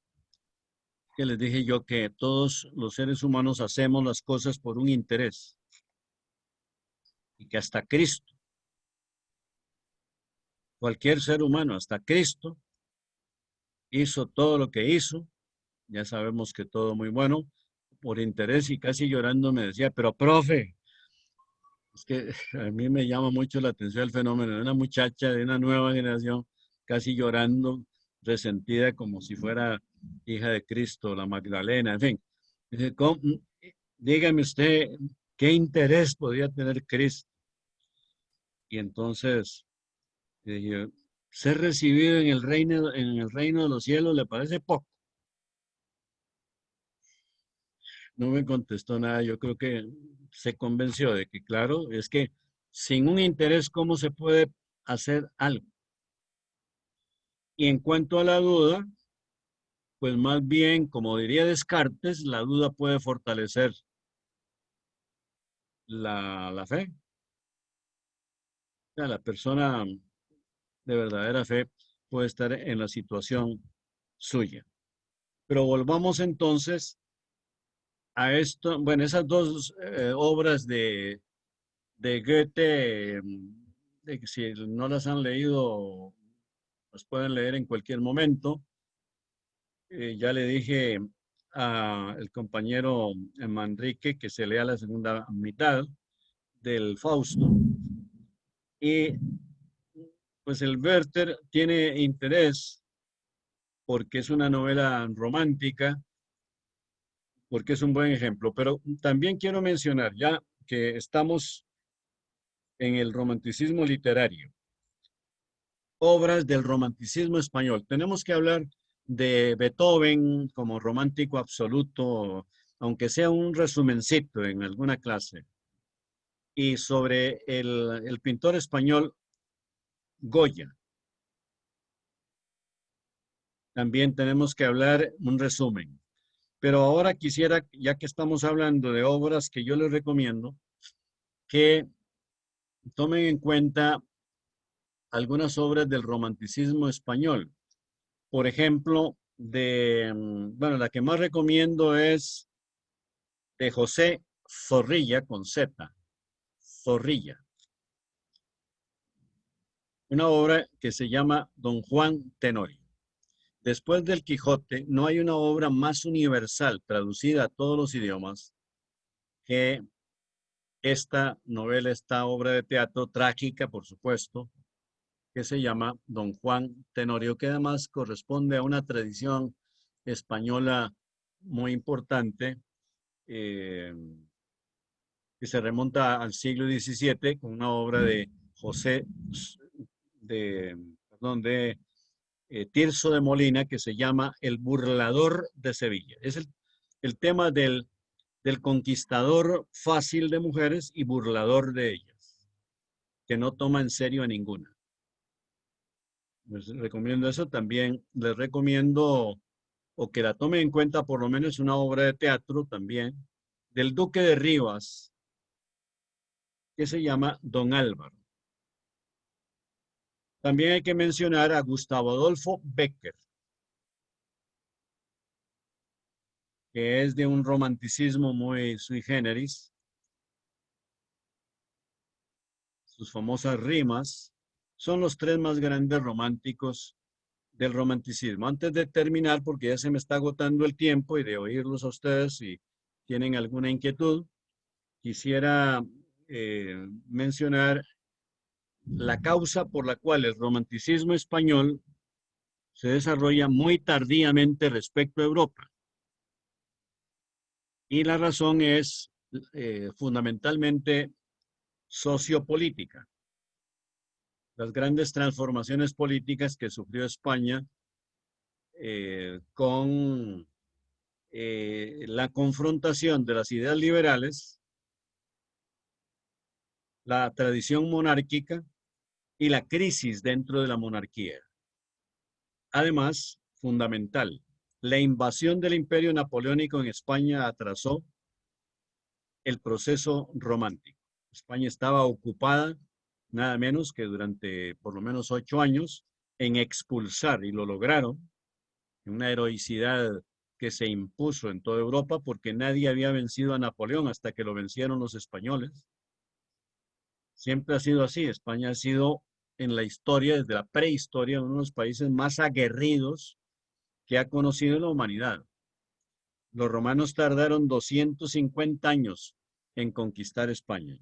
que les dije yo que todos los seres humanos hacemos las cosas por un interés y que hasta Cristo, cualquier ser humano, hasta Cristo, hizo todo lo que hizo. Ya sabemos que todo muy bueno, por interés y casi llorando me decía, pero profe, es que a mí me llama mucho la atención el fenómeno de una muchacha de una nueva generación casi llorando, resentida como si fuera hija de Cristo, la Magdalena, en fin. Dice, dígame usted, ¿qué interés podría tener Cristo? Y entonces dije, ser recibido en el reino de los cielos le parece poco. No me contestó nada. Yo creo que se convenció de que, claro, es que sin un interés, ¿cómo se puede hacer algo? Y en cuanto a la duda, pues más bien, como diría Descartes, la duda puede fortalecer la fe. O sea, la persona de verdadera fe puede estar en la situación suya. Pero volvamos entonces a esto, bueno, esas dos obras de Goethe, de que si no las han leído, las pueden leer en cualquier momento. Ya le dije al compañero Manrique que se lea la segunda mitad del Fausto. Y pues el Werther tiene interés porque es una novela romántica, porque es un buen ejemplo. Pero también quiero mencionar, ya que estamos en el romanticismo literario, obras del romanticismo español. Tenemos que hablar de Beethoven como romántico absoluto, aunque sea un resumencito en alguna clase. Y sobre el pintor español Goya. También tenemos que hablar un resumen. Pero ahora quisiera, ya que estamos hablando de obras que yo les recomiendo, que tomen en cuenta algunas obras del romanticismo español. Por ejemplo, bueno, la que más recomiendo es de José Zorrilla, con Z, Zorrilla. Una obra que se llama Don Juan Tenorio. Después del Quijote, no hay una obra más universal, traducida a todos los idiomas, que esta novela, esta obra de teatro trágica, por supuesto, que se llama Don Juan Tenorio, que además corresponde a una tradición española muy importante, que se remonta al siglo XVII, con una obra de de Tirso de Molina, que se llama El burlador de Sevilla. Es el tema del conquistador fácil de mujeres y burlador de ellas, que no toma en serio a ninguna. Les recomiendo eso. También les recomiendo, o que la tomen en cuenta, por lo menos una obra de teatro también, del Duque de Rivas, que se llama Don Álvaro. También hay que mencionar a Gustavo Adolfo Bécquer, que es de un romanticismo muy sui generis. Sus famosas rimas son los tres más grandes románticos del romanticismo. Antes de terminar, porque ya se me está agotando el tiempo y de oírlos a ustedes, si tienen alguna inquietud, quisiera mencionar la causa por la cual el romanticismo español se desarrolla muy tardíamente respecto a Europa. Y la razón es fundamentalmente sociopolítica. Las grandes transformaciones políticas que sufrió España con la confrontación de las ideas liberales, la tradición monárquica y la crisis dentro de la monarquía. Además, fundamental, la invasión del Imperio Napoleónico en España atrasó el proceso romántico. España estaba ocupada nada menos que durante por lo menos 8 años en expulsar, y lo lograron, una heroicidad que se impuso en toda Europa, porque nadie había vencido a Napoleón hasta que lo vencieron los españoles. Siempre ha sido así. España ha sido en la historia, desde la prehistoria, uno de los países más aguerridos que ha conocido la humanidad. Los romanos tardaron 250 años en conquistar España.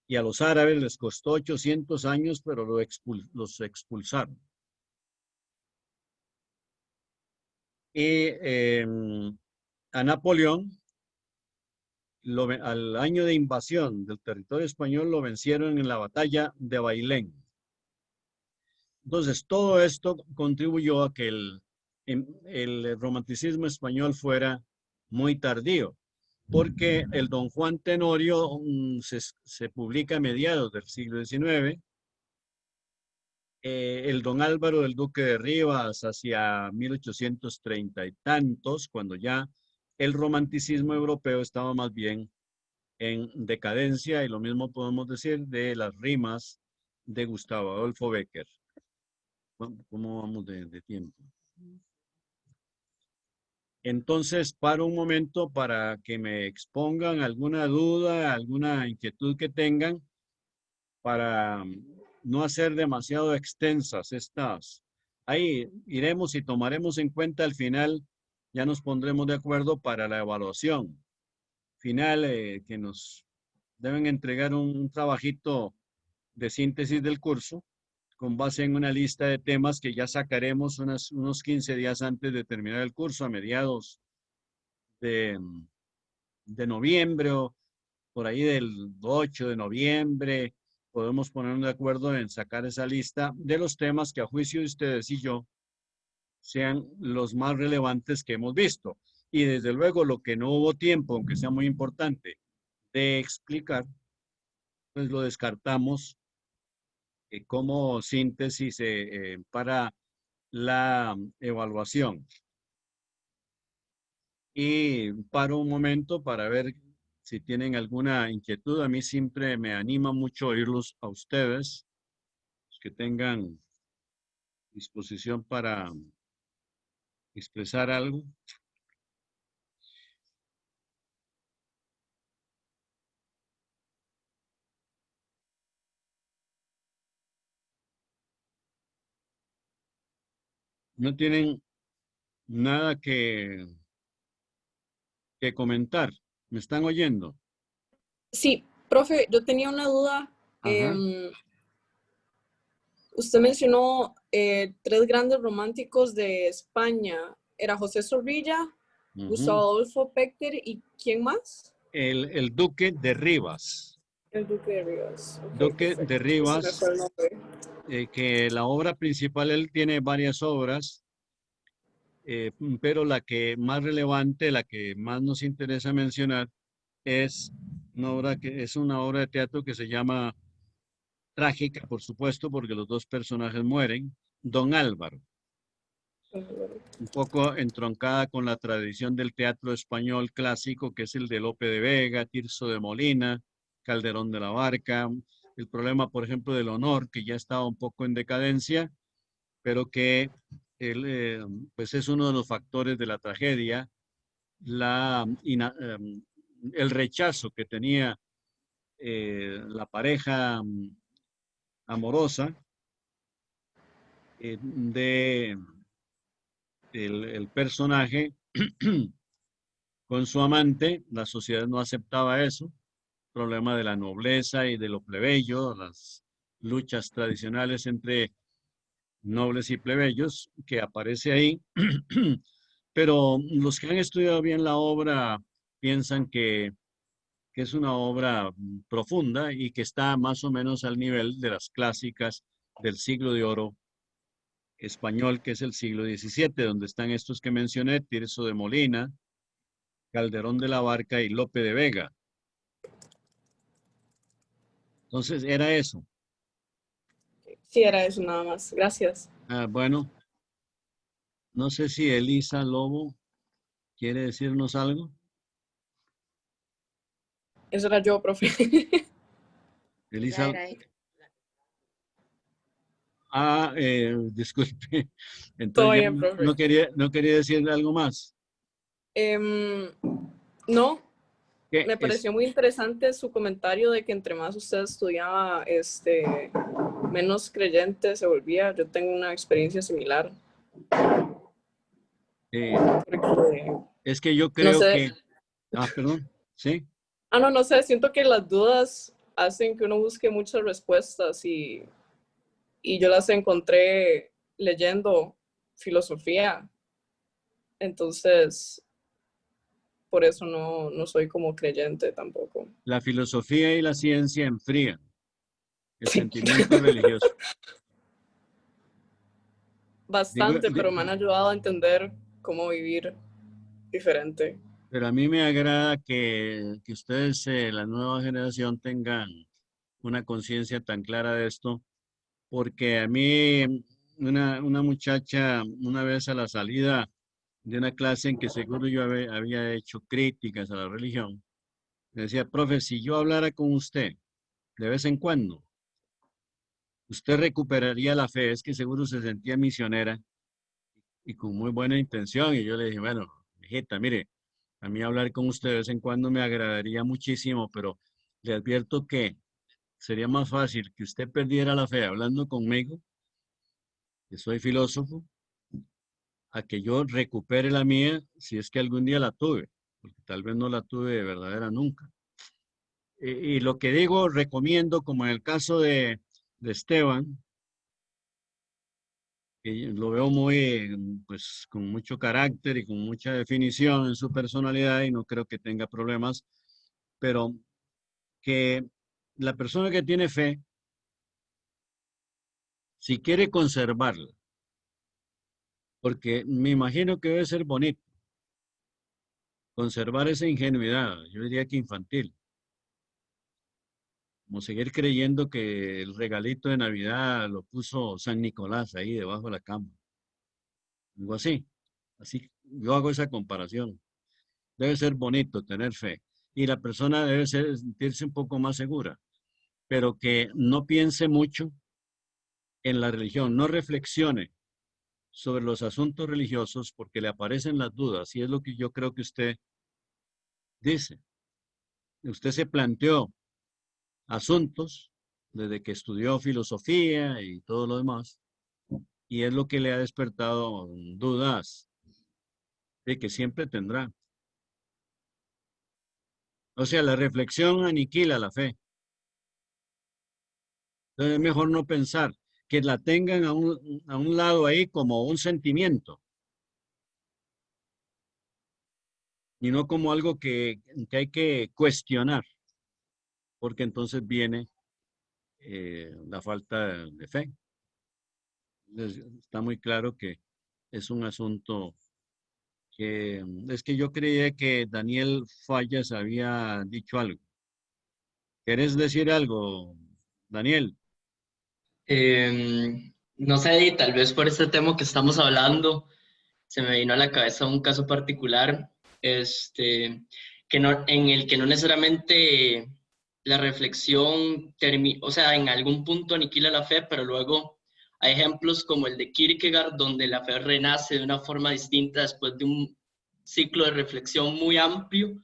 Y a los árabes les costó 800 años, pero los expulsaron. Y a Napoleón, al año de invasión del territorio español, lo vencieron en la batalla de Bailén. Entonces, todo esto contribuyó a que el romanticismo español fuera muy tardío, porque el Don Juan Tenorio se publica a mediados del siglo XIX, el Don Álvaro del Duque de Rivas hacia 1830 y tantos, cuando ya el romanticismo europeo estaba más bien en decadencia, y lo mismo podemos decir de las rimas de Gustavo Adolfo Bécquer. ¿Cómo vamos de tiempo? Entonces, paro un momento para que me expongan alguna duda, alguna inquietud que tengan, para no hacer demasiado extensas estas. Ahí iremos y tomaremos en cuenta al final, ya nos pondremos de acuerdo para la evaluación final, que nos deben entregar un trabajito de síntesis del curso con base en una lista de temas que ya sacaremos unos 15 días antes de terminar el curso, a mediados de noviembre, o por ahí del 8 de noviembre. Podemos ponernos de acuerdo en sacar esa lista de los temas que, a juicio de ustedes y yo, sean los más relevantes que hemos visto. Y desde luego lo que no hubo tiempo, aunque sea muy importante, de explicar, pues lo descartamos como síntesis para la evaluación. Y paro un momento para ver si tienen alguna inquietud. A mí siempre me anima mucho oírlos a ustedes, que tengan disposición para expresar algo. No tienen nada que comentar. ¿Me están oyendo? Sí, profe, yo tenía una duda. Ajá. Usted mencionó tres grandes románticos de España. Era José Zorrilla, Gustavo Ujú. Adolfo Bécter y ¿quién más? El Duque de Rivas. El Duque de Rivas. Ok, Duque de perfecto. Ese me Rivas, fue el nombre. que la obra principal, él tiene varias obras, pero la que más relevante, la que más nos interesa mencionar, es es una obra de teatro que se llama trágica, por supuesto, porque los dos personajes mueren, Don Álvaro, un poco entroncada con la tradición del teatro español clásico, que es el de Lope de Vega, Tirso de Molina, Calderón de la Barca, el problema, por ejemplo, del honor, que ya estaba un poco en decadencia, pero que pues es uno de los factores de la tragedia, el rechazo que tenía la pareja amorosa de el personaje con su amante. La sociedad no aceptaba eso, problema de la nobleza y de lo plebeyo, las luchas tradicionales entre nobles y plebeyos que aparece ahí, pero los que han estudiado bien la obra piensan que es una obra profunda y que está más o menos al nivel de las clásicas del siglo de oro español, que es el siglo XVII, donde están estos que mencioné, Tirso de Molina, Calderón de la Barca y Lope de Vega. Entonces, era eso. Sí, era eso nada más. Gracias. Bueno, no sé si Elisa Lobo quiere decirnos algo. Eso era yo, profe. Ya Elisa, era ahí. disculpe. Todo Entonces ya bien, profe. no quería decirle algo más. No, ¿Qué me es? pareció muy interesante su comentario de que entre más usted estudiaba, menos creyente se volvía. Yo tengo una experiencia similar. Porque, Es que yo no creo sé, que... perdón. Sí. no sé, siento que las dudas hacen que uno busque muchas respuestas y yo las encontré leyendo filosofía. Entonces, por eso no soy como creyente tampoco. La filosofía y la ciencia enfrían el Sí, sentimiento religioso. Digo, bastante, pero me han ayudado a entender cómo vivir diferente. pero a mí me agrada que ustedes, la nueva generación, tengan una conciencia tan clara de esto, porque a mí una muchacha, una vez a la salida de una clase en que seguro yo había hecho críticas a la religión, me decía, profe, si yo hablara con usted de vez en cuando, usted recuperaría la fe. Es que seguro se sentía misionera y con muy buena intención. Y yo le dije, bueno, hijita, mire, a mí hablar con usted de vez en cuando me agradaría muchísimo, pero le advierto que sería más fácil que usted perdiera la fe hablando conmigo, que soy filósofo, a que yo recupere la mía si es que algún día la tuve, porque tal vez no la tuve de verdadera nunca. Y lo que digo, recomiendo, como en el caso de Esteban, que lo veo muy, pues, con mucho carácter y con mucha definición en su personalidad y no creo que tenga problemas, pero que la persona que tiene fe, si quiere conservarla, porque me imagino que debe ser bonito conservar esa ingenuidad, yo diría que infantil, como seguir creyendo que el regalito de Navidad lo puso San Nicolás ahí debajo de la cama, algo así. Así yo hago esa comparación. Debe ser bonito tener fe y la persona debe sentirse un poco más segura, pero que no piense mucho en la religión, no reflexione sobre los asuntos religiosos porque le aparecen las dudas y es lo que yo creo que usted dice. Usted se planteó asuntos desde que estudió filosofía y todo lo demás y es lo que le ha despertado dudas de que siempre tendrá. O sea, la reflexión aniquila la fe. Entonces es mejor no pensar, que la tengan a un lado ahí como un sentimiento y no como algo que hay que cuestionar, porque entonces viene la falta de fe. Entonces, está muy claro que es un asunto que es que yo creía que Daniel Fallas había dicho algo. ¿Querés decir algo, Daniel? No sé, y tal vez por este tema que estamos hablando, se me vino a la cabeza un caso particular, que no, en el que no necesariamente la reflexión, o sea, en algún punto aniquila la fe, pero luego hay ejemplos como el de Kierkegaard, donde la fe renace de una forma distinta después de un ciclo de reflexión muy amplio,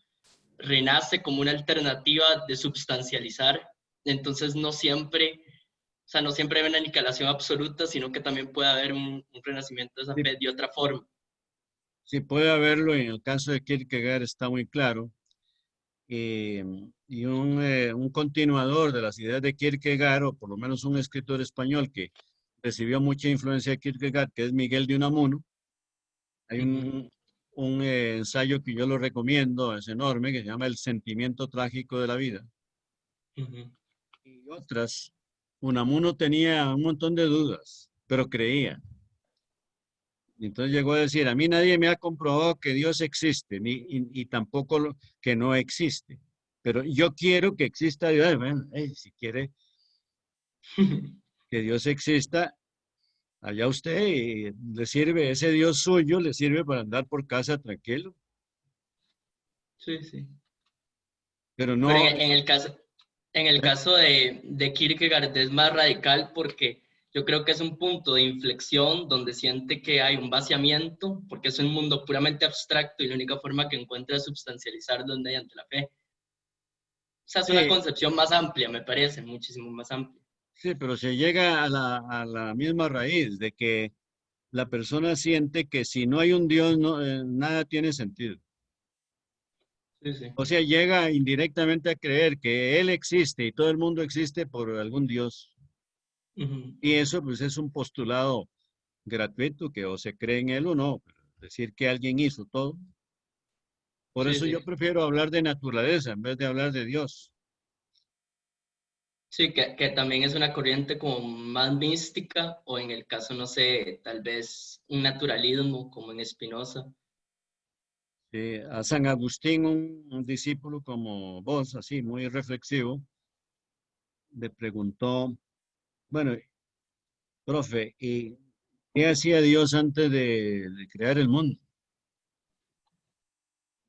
renace como una alternativa de substancializar, entonces no siempre... O sea, no siempre hay una aniquilación absoluta, sino que también puede haber un renacimiento de esa Sí. fe de otra forma. Sí, puede haberlo, en el caso de Kierkegaard está muy claro. Y un continuador de las ideas de Kierkegaard, o por lo menos un escritor español que recibió mucha influencia de Kierkegaard, que es Miguel de Unamuno. Hay un ensayo que yo lo recomiendo, es enorme, que se llama El sentimiento trágico de la vida. Y otras, Unamuno tenía un montón de dudas, pero creía. Y entonces llegó a decir, a mí nadie me ha comprobado que Dios existe, y tampoco que no existe. Pero yo quiero que exista Dios. Bueno, si quiere que Dios exista, allá usted y le sirve, ese Dios suyo le sirve para andar por casa tranquilo. Sí, sí. Pero Pero no, en el caso de Kierkegaard es más radical porque yo creo que es un punto de inflexión donde siente que hay un vaciamiento, porque es un mundo puramente abstracto y la única forma que encuentra es substancializarlo mediante la fe. O sea, es una sí, concepción más amplia, me parece, muchísimo más amplia. sí, pero se llega a la misma raíz de que la persona siente que si no hay un Dios, no, nada tiene sentido. Sí, sí. O sea, llega indirectamente a creer que Él existe y todo el mundo existe por algún Dios. Y eso pues es un postulado gratuito que o se cree en Él o no. Pero decir que alguien hizo todo. Por Sí, eso yo sí. prefiero hablar de naturaleza en vez de hablar de Dios. Sí, que también es una corriente como más mística, o en el caso, no sé, tal vez un naturalismo, como en Spinoza. A San Agustín, un discípulo como vos, así, muy reflexivo, le preguntó, bueno, profe, ¿y qué hacía Dios antes de crear el mundo?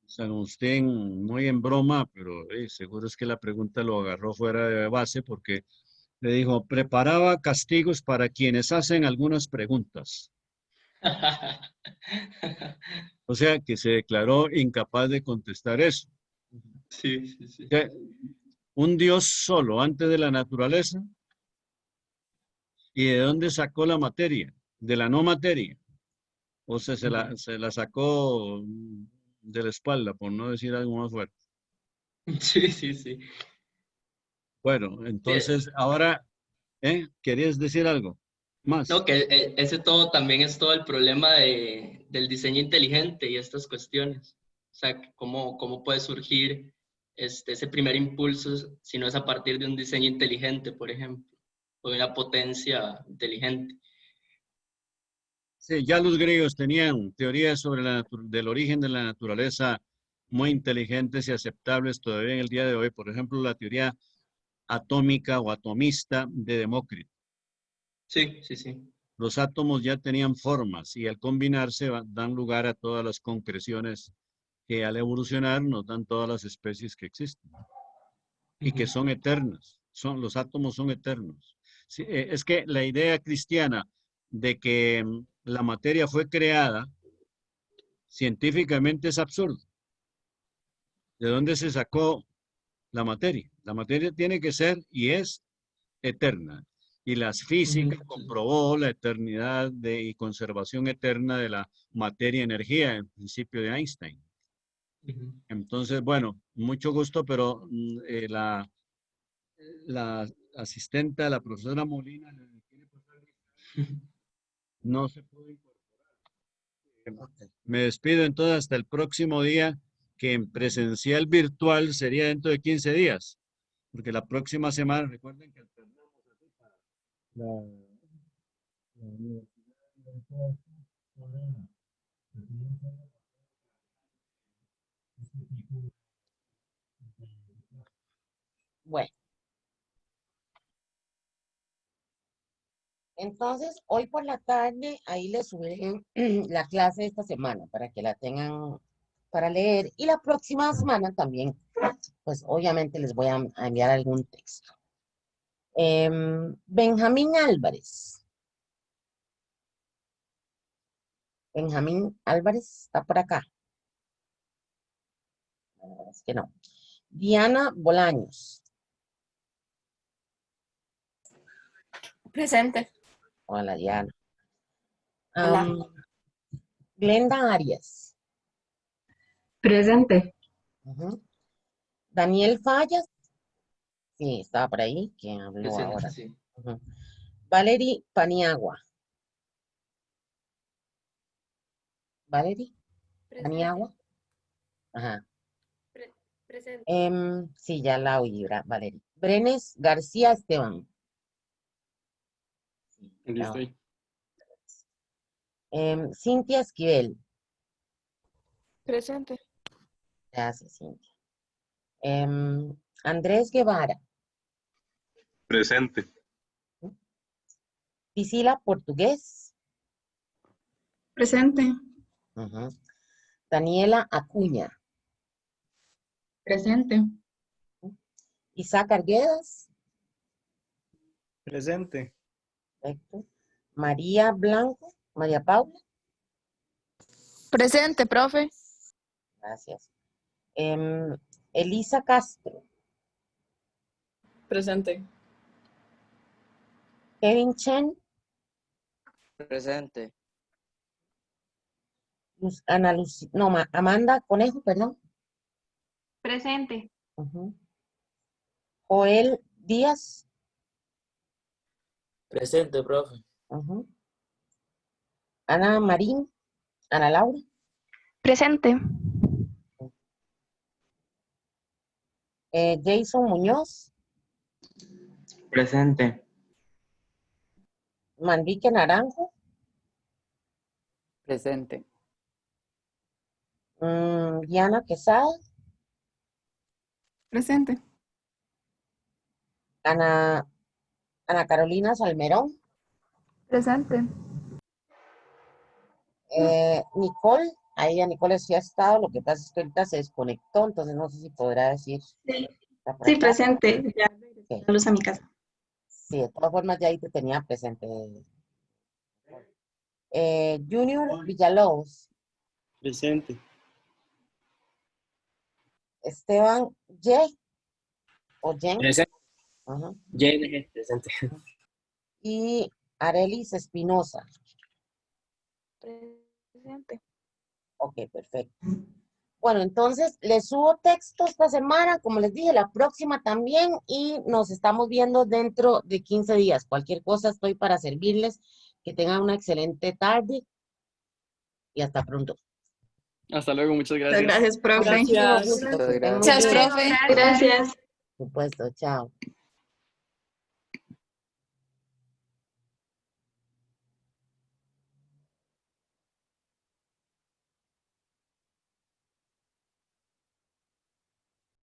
San Agustín, muy en broma, pero seguro es que la pregunta lo agarró fuera de base porque le dijo, preparaba castigos para quienes hacen algunas preguntas. O sea, que se declaró incapaz de contestar eso. Sí, sí, sí. Que un Dios solo antes de la naturaleza. ¿Y de dónde sacó la materia? De la no materia. O sea, se la sacó de la espalda, por no decir algo más fuerte. Sí, sí, sí. Bueno, Sí, entonces ahora, ¿querías decir algo más? no, que ese todo también es todo el problema del diseño inteligente y estas cuestiones. O sea, cómo puede surgir ese primer impulso si no es a partir de un diseño inteligente, por ejemplo, o de una potencia inteligente. Sí, ya los griegos tenían teorías sobre del origen de la naturaleza muy inteligentes y aceptables todavía en el día de hoy. Por ejemplo, la teoría atómica o atomista de Demócrito. Sí, sí, sí. Los átomos ya tenían formas y al combinarse dan lugar a todas las concreciones que al evolucionar nos dan todas las especies que existen y que son eternas. Los átomos son eternos. Sí, es que la idea cristiana de que la materia fue creada, científicamente es absurdo. ¿De dónde se sacó la materia? La materia tiene que ser y es eterna. Y la física comprobó la eternidad y conservación eterna de la materia-energía, el principio de Einstein. Entonces, bueno, mucho gusto, pero la asistente, la profesora Molina, no se pudo incorporar. Me despido entonces hasta el próximo día, que en presencial virtual sería dentro de 15 días, porque la próxima semana, recuerden que alternamos así para la universidad. Bueno, entonces hoy por la tarde ahí les subiré la clase de esta semana para que la tengan para leer, y la próxima semana también, pues obviamente les voy a enviar algún texto. Benjamín Álvarez. Benjamín Álvarez está por acá. Es que no. Diana Bolaños. Presente. Hola, Diana. Hola. Glenda Arias. Presente. Daniel Fallas. Sí, estaba por ahí. ¿Quién habló Presente, ahora? sí. Valerie Paniagua. Valerie Paniagua. Ajá. Presente. Sí, ya la oí, Valerie. Brenes García Esteban. Aquí estoy. Cintia Esquivel. Presente. Gracias, Cintia. Andrés Guevara. Presente. Priscila Portugués. Presente. Daniela Acuña. Presente. Isaac Arguedas. Presente. Perfecto. María Blanco. María Paula. Presente, profe. Gracias. Elisa Castro. Presente. Kevin Chen. Presente. Amanda Conejo, perdón. Presente. Joel Díaz. Presente, profe. Ana Marín. Ana Laura. Presente. Jason Muñoz. Presente. Manrique Naranjo. Presente. Diana Quesada. Presente. Ana Carolina Salmerón. Presente. Nicole. Ahí a Nicole sí ha estado, lo que pasa es que ahorita se desconectó, entonces no sé si podrá decir. Sí, ¿Está por sí, acá? presente. Ya Ok. luz a mi casa. Sí, de todas formas ya ahí te tenía presente. Junior Villalobos. Presente. Esteban Y. O Jen. Presente. Ajá. JNG, presente. Y Arelis Espinosa. Presente. Ok, perfecto. Bueno, entonces les subo texto esta semana, como les dije, la próxima también, y nos estamos viendo dentro de 15 días. Cualquier cosa estoy para servirles. Que tengan una excelente tarde y hasta pronto. Hasta luego, muchas Muchas gracias. gracias, profe. Gracias. Mucho gusto, que estén muy Gracias, bien. profe. Gracias. Por supuesto, chao.